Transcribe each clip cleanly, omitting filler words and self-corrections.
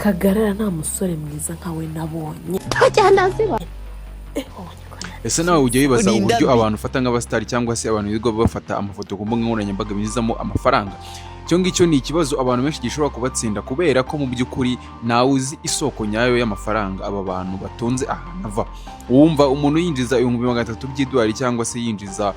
Kagarara nta musore mwiza nkawe nabonye. Ese nawe ujya wibaza uburyo abantu ufata nk'abasitari cyangwa se abantu birirwa bafata amafoto ku mbuga nkoranyambaga binyuzamo amafaranga? Icyo ngicyo ni ikibazo abantu benshi gishobora kubatsinda, kubera ko mu by'ukuri nawe uzi isoko nyayo y'amafaranga aba bantu batunze ahantu ava. Wumva umuntu yinjiza 300,000 by'idolari cyangwa se yinjiza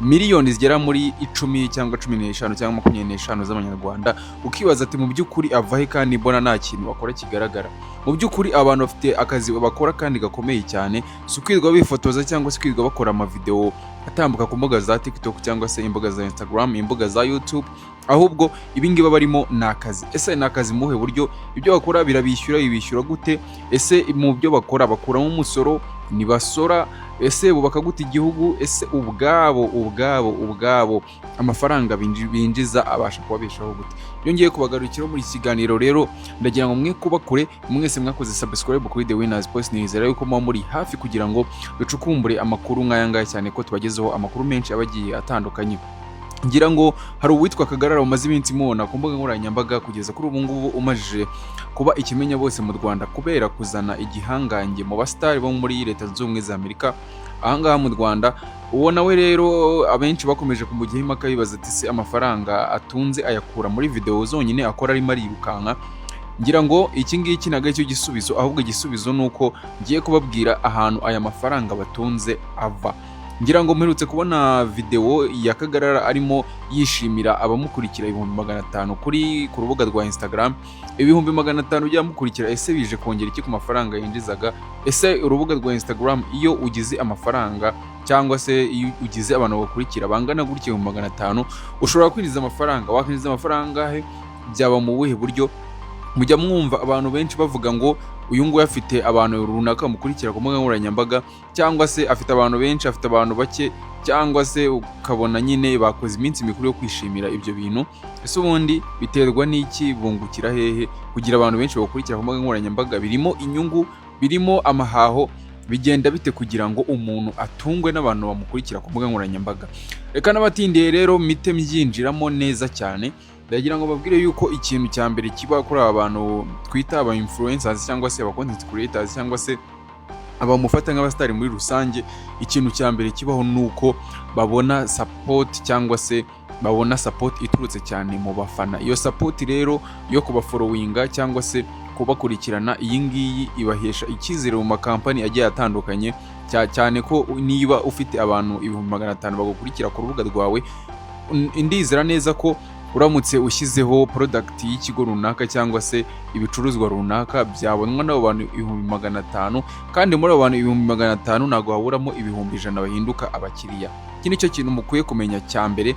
miliyoni zigera muri 10 cyangwa 15 cyangwa 25 z'amanyarwanda, ukibaza ati mu by'ukuri avahe kandi mbona nta kintu bakora kigaragara. Mu by'ukuri abantu bafite akazi bakora kandi gakomeye cyane, si ukwirwa bifotoza cyangwa se kwirwa bakora amavideo atambuka ku mbuga za TikTok cyangwa se imbuga za Instagram, imbuga za YouTube, ahubwo ibingibi barimo nakazi. Ese nakazi muhe buryo? Ibyo bakora birabishyura gute? Ese mu byo bakora bakuramo umusoro? Nibasora? Ese bubaka gute igihugu? Ese ubwabo amafaranga binjiza abasha kubabeshaho gute? Iyo ngiye kubagarukira muri kiganiro rero, ndagira ngo mwe kuba kure, mwese mwakoze subscribe kuri The Winners Post, nizera yuko muri hafi kugira ngo ducukumbure amakuru nk'aya cyane ko tubagezeho amakuru menshi abagiye atandukanye. Ngira ngo hari uwitwa Kagarara umaze iminsi mubona ku mbuga nkoranyambaga, kugeza kuri ubu ngubu umajije kuba ikimenya bose mu Rwanda kubera kuzana igihangange mu basitari bo muri Leta Zunze Ubumwe za Amerika ahangaha mu Rwanda. Uwo nawe rero abenshi bakomeje kumujyaho impaka bibaza ati se amafaranga atunze ayakura muri video zonyine akora arimo arirukanka? Ngira ngo iki ngiki ntago cyo gisubizo, ahubwo igisubizo nuko ngiye kubabwira ahantu aya mafaranga batunze ava. Ngira ngo mperutse kubona video ya Kagarara arimo yishimira abamukurikira 500,000 ku rubuga rwa Instagram. 500,000 byamukurikira, ese bije kongera iki ku mafaranga yinjizaga? Ese urubuga rwa Instagram iyo ugize amafaranga cyangwa se iyo ugize abantu bakurikira bangana gutya 500,000 ushobora kwinjiza amafaranga? Wakwinjiza amafaranga he? Byaba mu buhe buryo? Mujya mwumva abantu benshi bavuga ngo uyu nguyu afite abantu runaka bamukurikira ku mbuga nkoranyambaga, cyangwa se afite abantu benshi, afite abantu bake, cyangwa se ukabona nyine bakoze iminsi mikuru yo kwishimira ibyo bintu. Ese ubundi biterwa n'iki? Bungukira hehe kugira abantu benshi bakurikira ku mbuga nkoranyambaga? Birimo inyungu, birimo amahaho, bigenda bite kugira ngo umuntu atungwe n'abantu bamukurikira ku mbuga nkoranyambaga? Reka n'abatindiye rero mite mbyinjiramo neza cyane. Ndagira ngo babwire yuko ikintu cya mbere kiba kuri aba bantu twita aba influencers cyangwa se aba content creators cyangwa se abamufata nk'abastari muri rusange, ikintu cya mbere kibaho nuko babona support cyangwa se babona support iturutse cyane mu bafana. Iyo support rero yo kubafollowinga cyangwa se kubakurikirana, iyi ngiyi ibahesha icyizere mu makampani agiye atandukanye, cyane ko niba ufite abantu 500,000 bagukurikira ku rubuga rwawe, ndizera neza ko uramutse ushyizeho product y'ikigo runaka cyangwa se ibicuruzwa runaka byabonwa n'abo bantu 500,000, kandi muri abo bantu 500,000 ntago haburamo 100,000 bahinduka abakiriya. Iki nicyo kintu mukwiye kumenya cya mbere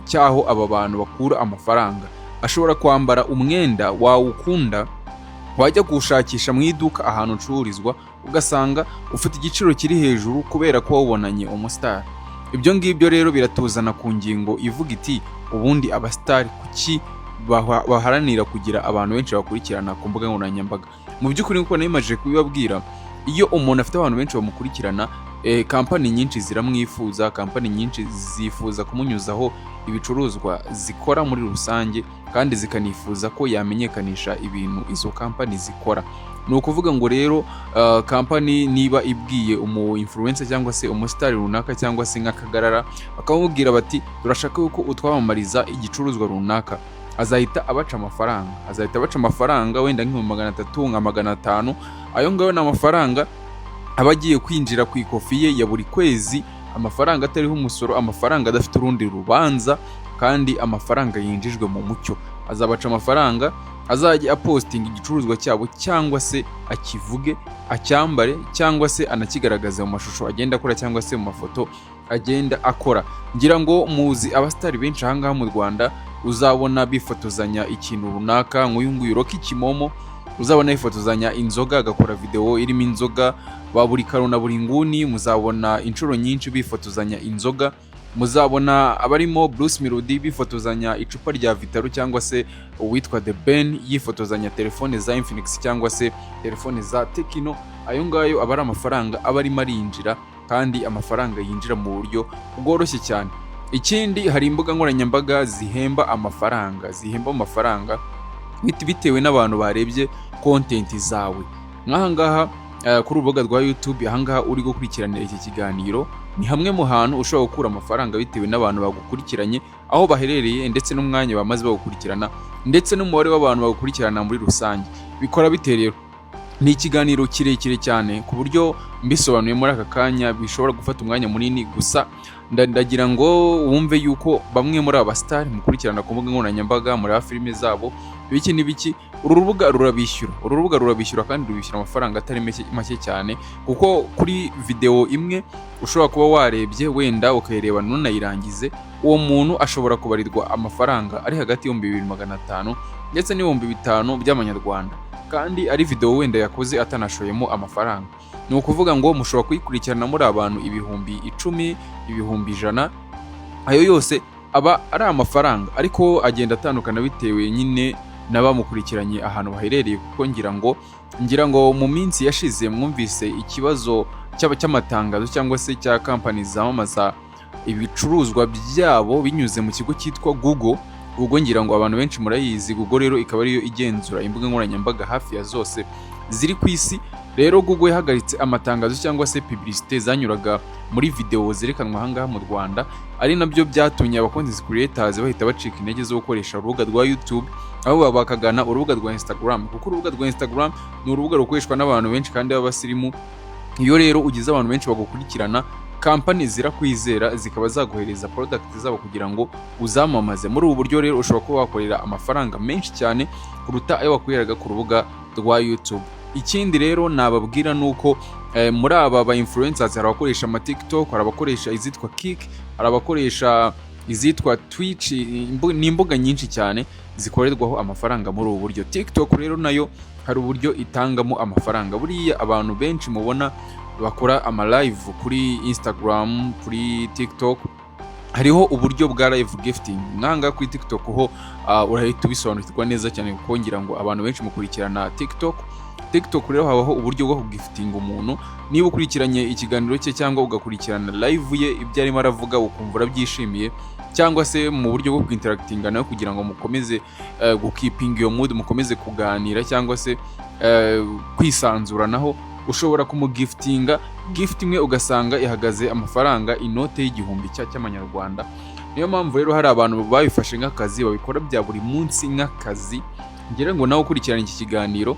cyaho aba bantu bakura amafaranga. Ashobora kwambara umwenda wawukunda, wajya kuwushakisha mu iduka ahantu ucururizwa ugasanga ufite igiciro kiri hejuru kubera ko wabonanye umustar. Ibyo ngibyo rero biratuzana ku ngingo ivuga iti ubundi abastari kuki baharanira kugira abantu benshi bakurikirana ku mbuga nkoranyambaga? Mu by'ukuri nkuko nayimaje kubibabwira, iyo umuntu afite abantu benshi bamukurikirana, kampani nyinshi ziramwifuza, kampani nyinshi zifuza kumunyuzaho ibicuruzwa zikora muri rusange, kandi zikanifuza ko yamenyekanisha ibintu izo kampani zikora. Ni ukuvuga ngo rero kampani niba ibwiye umu influencer cyangwa se umustar runaka cyangwa se nka Kagarara, bakamubwira bati turashaka yuko utwamamariza igicuruzwa runaka, azahita abaca amafaranga, wenda nk'300 nka 500. Ayo ngayo ni amafaranga aba agiye kwinjira ku ikofi ye ya buri kwezi, amafaranga atariho umusoro, amafaranga adafite urundi rubanza, kandi amafaranga yinjijwe mu mucyo. Azabaca amafaranga, azajya apostinga igicuruzwa cyabo cyangwa se akivuge, acyambare, cyangwa se anakigaragaza mu mashusho agenda akora cyangwa se mu mafoto agenda akora. Ngira ngo muzi abastari benshi ahangaha mu Rwanda, uzabona bifotozanya ikintu runaka, nk'uyu nguyu Rocky Kimomo, uzabona yifotozanya inzoga, agakora video irimo inzoga, buri karo na buri nguni muzabona inshuro nyinshi bifotozanya inzoga. Muzabona abarimo Bruce Melody bifotozanya icupa rya Vitaro, cyangwa se uwitwa The Ben yifotozanya telefone za Infinix cyangwa se telefone za Tecno. Ayo ngayo aba ari amafaranga aba arimo arinjira, kandi amafaranga yinjira mu buryo bworoshye cyane. Ikindi, hari imbuga nkoranyambaga zihemba amafaranga, bitewe n'abantu barebye content zawe. Nk'ahangaha kuri urubuga rwa YouTube, ahangaha uri gukurikiranira iki kiganiro ni hamwe mu hantu ushobora gukura amafaranga bitewe n'abantu bagukurikiranye, aho baherereye ndetse n'umwanya bamaze bagukurikirana ndetse n'umubare w'abantu bagukurikirana muri rusange. Bikora bite rero? Ni ikiganiro kirekire cyane ku buryo mbisobanuye muri aka kanya bishobora gufata umwanya munini, gusa ndagira ngo wumve yuko bamwe muri aba star mukurikirana ku mbuga nkoranyambaga muri filime zabo ibiki n'ibiki, uru rubuga rurabishyura kandi rubishyura amafaranga atari make cyane, kuko kuri video imwe ushobora kuba warebye wenda ukayireba ntunayirangize, uwo muntu ashobora kubarirwa amafaranga ari hagati y'2,500 ndetse n'5,000 by'amanyarwanda, kandi ari video wenda yakoze atanashoyemo amafaranga. Ni ukuvuga ngo mushobora kuyikurikirana muri abantu 10,000, 100,000, ayo yose aba ari amafaranga, ariko agenda atandukana bitewe nyine n'abamukurikiranye ahantu baherereye, kuko ngira ngo mu minsi yashize mwumvise ikibazo cy'amatangazo cyangwa se cya company zamamaza ibicuruzwa byabo binyuze mu kigo cyitwa Google. Ubwo ngira ngo abantu benshi murayizi. Google rero ikaba ariyo igenzura imbuga nkoranyambaga hafi ya zose ziri ku isi. Rero Google yahagaritse amatangazo cyangwa se publicité zanyuraga muri video zerekanwa ahangaha mu Rwanda, ari nabyo byatumye aba content creators bahita bacika intege zo gukoresha urubuga rwa YouTube, aho bakagana urubuga rwa Instagram, kuko urubuga rwa Instagram ni urubuga rukoreshwa n'abantu benshi kandi b'abasirimu. Iyo rero ugize abantu benshi bagukurikirana, company zirakwizera zikaba zaguhereza product zabo kugira ngo uzamamaze. Muri ubu buryo rero ushobora kuba wakorera amafaranga menshi cyane kuruta ayo wakoreraga ku rubuga rwa YouTube. Ikindi rero nababwira nuko muri aba ba influencers hari abakoresha ama TikTok, hari abakoresha izitwa Kick, hari abakoresha izitwa Twitch, ni imbuga nyinshi cyane zikorerwaho amafaranga muri ubu buryo. TikTok rero nayo hari uburyo itangamo amafaranga. Buriya abantu benshi mubona bakora ama live kuri Instagram, kuri TikTok, hariho uburyo bwa live gifting. Nanga kuri TikTok ho urahita ubisobanukirwa neza cyane, kuko ngira ngo abantu benshi mukurikirana TikTok rero habaho uburyo bwo gifting umuntu. Niba ukurikiranye ikiganiro cye cyangwa ugakurikirana live ye ibyo arimo aravuga ukumva urabyishimiye, cyangwa se mu buryo bwo interactinga nayo kugira ngo mukomeze gukipinga iyo mood, mukomeze kuganira cyangwa se kwisanzuranaho, ushobora kumugiftinga gift imwe ugasanga ihagaze amafaranga inote y'igihumbi cy'amanyarwanda. Niyo mpamvu rero hari abantu babifashe nk'akazi, babikora bya buri munsi nk'akazi. Ngira ngo nawe ukurikirana iki kiganiro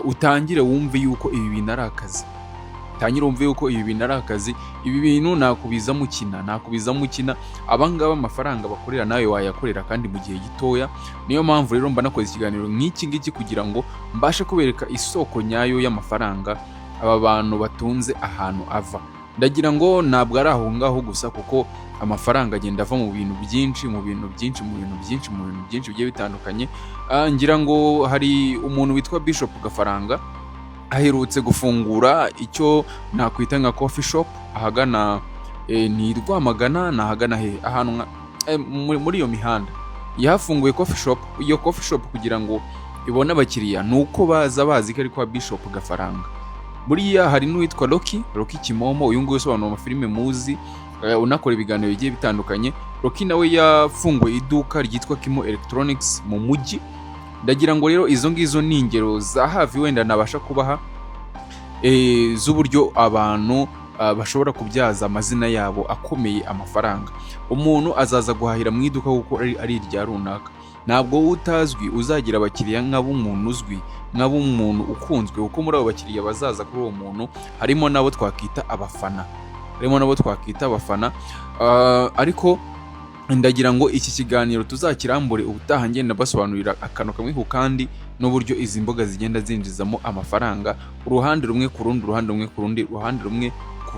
utangire wumve yuko ibi bintu ari akazi. Ibi bintu nakubiza mukina. Abangaba amafaranga bakorera nawe wayakorera kandi mu gihe gitoya. Niyo mpamvu rero mba nakoze ikiganiro nk'iki ngiki kugira ngo mbashe kubereka isoko nyayo y'amafaranga aba bantu batunze ahantu ava. Ndagira ngo ntabwo ari aho ngaho gusa, kuko amafaranga agenda ava mu bintu byinshi bigiye bitandukanye. Ngira ngo hari umuntu witwa Bishop Gafaranga aherutse gufungura icyo nakwita nka coffee shop ahagana ni Rwamagana, nahagana ahantu muri iyo mihanda. Yahafunguye coffee shop. Iyo coffee shop kugira ngo ibone abakiriya nuko baza bazi ko ari kwa Bishop Gafaranga. Buriya hari n'uwitwa Rocky Kimomo, uyu nguyu usobanura amafilime muzi, unakora ibiganiro bigiye bitandukanye. Rocky nawe yafunguye iduka ryitwa Kimo Electronics mu mujyi. Ndagira ngo rero izo ngizo ni ingero za hafi wenda nabasha kubaha z'uburyo abantu bashobora kubyaza amazina yabo akomeye amafaranga. Umuntu azaza guhahira mu iduka kuko ari irya runaka. Ntabwo utazwi uzagira abakiriya nk'ab'umuntu uzwi, nk'ab'umuntu ukunzwe, kuko muri abo bakiriya bazaza kuri uwo muntu harimo nabo twakita abafana. Ariko ndagira ngo iki kiganiro tuzakirambure ubutaha ngenda basobanurira akantu kamwe ku kandi n'uburyo izi mboga zigenda zinjizamo amafaranga, uruhande rumwe ku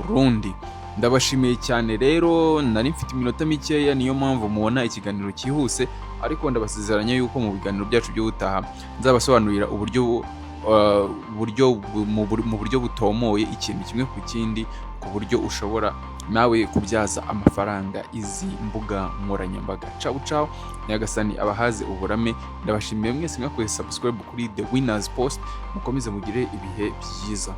rundi. Ndabashimiye cyane rero, nari mfite iminota mikeya, niyo mpamvu mubona ikiganiro cyihuse, ariko ndabasezeranya yuko mu biganiro byacu by'ubutaha nzabasobanurira mu buryo butomoye ikintu kimwe ku kindi, ku buryo ushobora nawe kubyaza amafaranga izi mbuga nkoranyambaga. Ciao, Nyagasani abahaze uburame. Ndabashimiye mwese mwakoze subscribe kuri The Winners Post. Mukomeze mugire ibihe byiza.